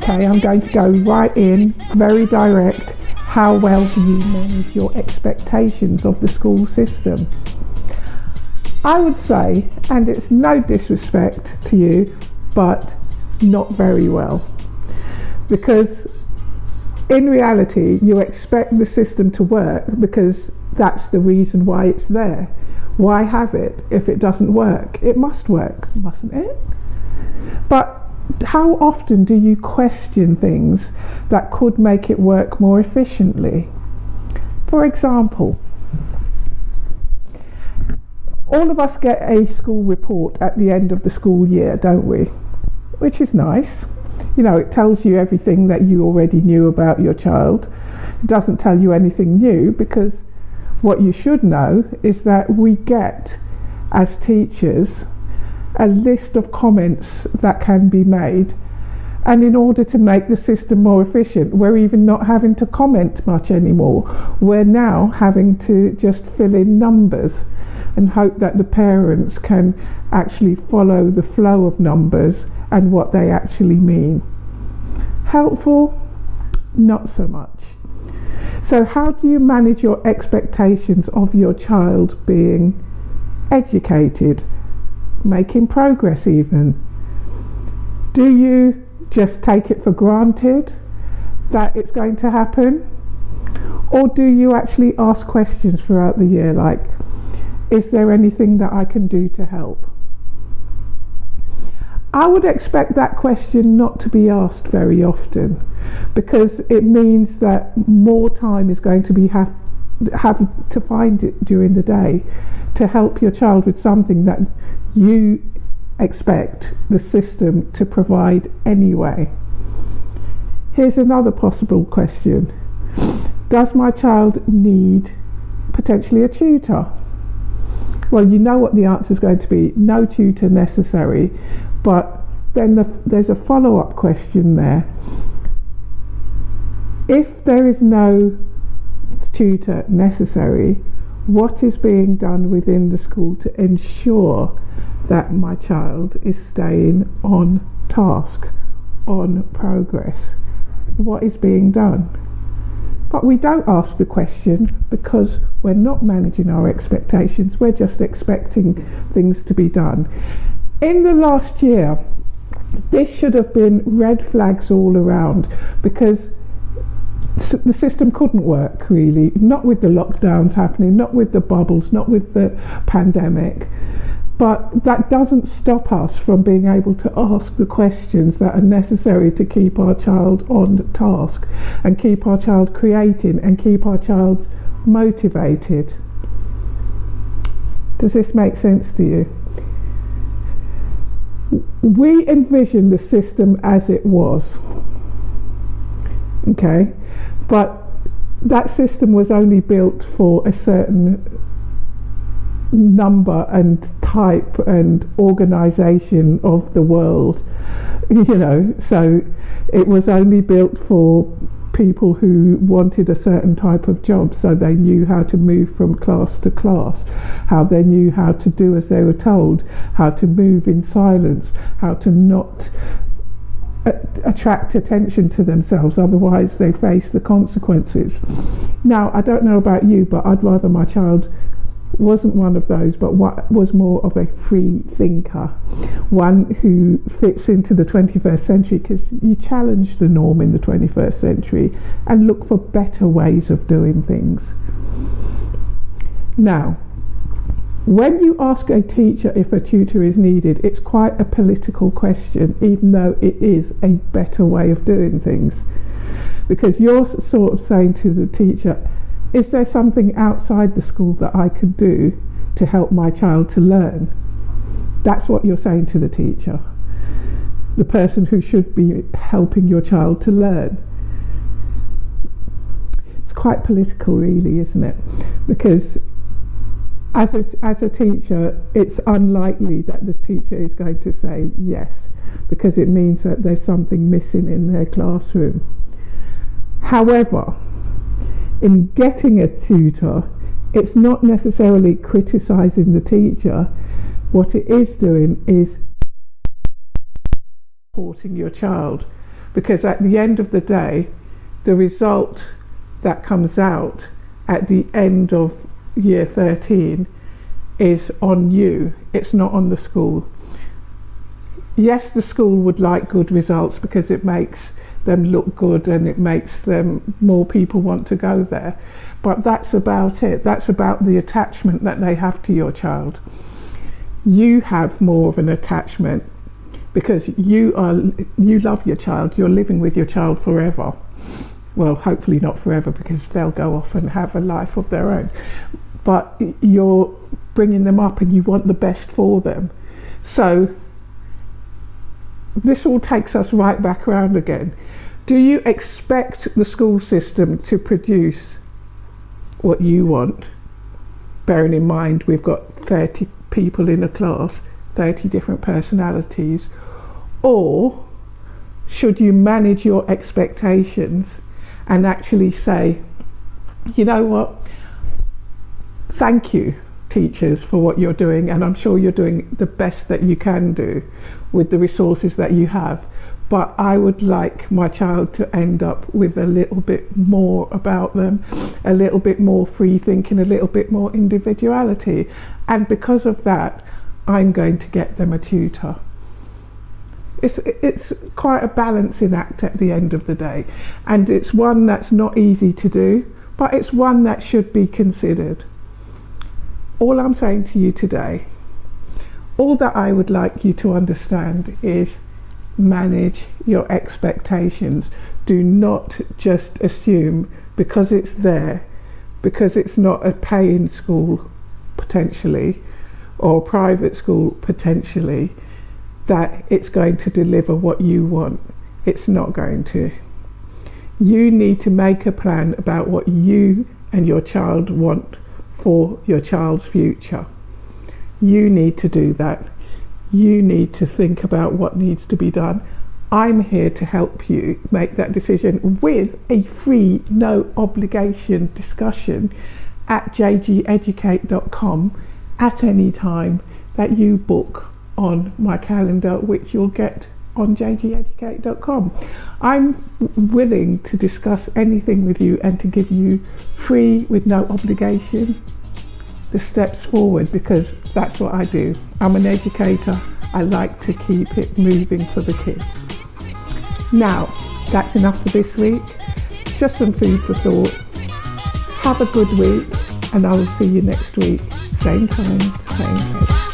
Okay, I'm going to go right in, very direct. How well do you manage your expectations of the school system? I would say, and it's no disrespect to you, but not very well. Because in reality, you expect the system to work because that's the reason why it's there. Why have it if it doesn't work? It must work, mustn't it? But how often do you question things that could make it work more efficiently? For example, all of us get a school report at the end of the school year, don't we? Which is nice. You know, it tells you everything that you already knew about your child. It doesn't tell you anything new, because what you should know is that we get, as teachers, a list of comments that can be made, and in order to make the system more efficient, we're even not having to comment much anymore. We're now having to just fill in numbers and hope that the parents can actually follow the flow of numbers and what they actually mean. Helpful? Not so much. So how do you manage your expectations of your child being educated, making progress even? Do you just take it for granted that it's going to happen? Or do you actually ask questions throughout the year, like, is there anything that I can do to help? I would expect that question not to be asked very often, because it means that more time is going to be have to find it during the day to help your child with something that you expect the system to provide anyway. Here's another possible question. Does my child need potentially a tutor? Well, you know what the answer is going to be. No tutor necessary. But then there's a follow-up question there. If there is no tutor necessary, what is being done within the school to ensure that my child is staying on task, on progress? What is being done? But we don't ask the question because we're not managing our expectations. We're just expecting things to be done. In the last year, this should have been red flags all around, because the system couldn't work really, not with the lockdowns happening, not with the bubbles, not with the pandemic. But that doesn't stop us from being able to ask the questions that are necessary to keep our child on task and keep our child creating and keep our child motivated. Does this make sense to you? We envision the system as it was, okay, but that system was only built for a certain number and type and organization of the world, you know, so it was only built for people who wanted a certain type of job, so they knew how to move from class to class, how they knew how to do as they were told, how to move in silence, how to not attract attention to themselves, otherwise they face the consequences. Now, I don't know about you, but I'd rather my child wasn't one of those, but what was more of a free thinker, one who fits into the 21st century, because you challenge the norm in the 21st century and look for better ways of doing things. Now, when you ask a teacher if a tutor is needed, it's quite a political question, even though it is a better way of doing things, because you're sort of saying to the teacher, is there something outside the school that I could do to help my child to learn? That's what you're saying to the teacher, the person who should be helping your child to learn. It's quite political really, isn't it? Because as a teacher, it's unlikely that the teacher is going to say yes, because it means that there's something missing in their classroom. However, in getting a tutor, it's not necessarily criticising the teacher, What it is doing is supporting your child, because at the end of the day, the result that comes out at the end of year 13 is on you. It's not on the school. Yes, the school would like good results because it makes them look good and it makes them more people want to go there, but that's about it. That's about the attachment that they have to your child. You have more of an attachment because you love your child. You're living with your child forever. Well, hopefully not forever, because they'll go off and have a life of their own, but you're bringing them up and you want the best for them. So this all takes us right back around again. Do you expect the school system to produce what you want? Bearing in mind we've got 30 people in a class, 30 different personalities. Or should you manage your expectations and actually say, you know what, thank you teachers for what you're doing, and I'm sure you're doing the best that you can do with the resources that you have, but I would like my child to end up with a little bit more about them, a little bit more free thinking, a little bit more individuality, and because of that I'm going to get them a tutor. It's quite a balancing act at the end of the day, and it's one that's not easy to do, but it's one that should be considered. All I'm saying to you today, all that I would like you to understand is manage your expectations. Do not just assume because it's there, because it's not a paying school potentially or a private school potentially, that it's going to deliver what you want. It's not going to. You need to make a plan about what you and your child want for your child's future. You need to do that. You need to think about what needs to be done. I'm here to help you make that decision with a free, no obligation discussion at jgeducate.com at any time that you book on my calendar, which you'll get on jgeducate.com. I'm willing to discuss anything with you and to give you free, with no obligation, the steps forward, because that's what I do. I'm an educator. I like to keep it moving for the kids. Now, that's enough for this week. Just some food for thought. Have a good week, and I will see you next week. Same time, same place.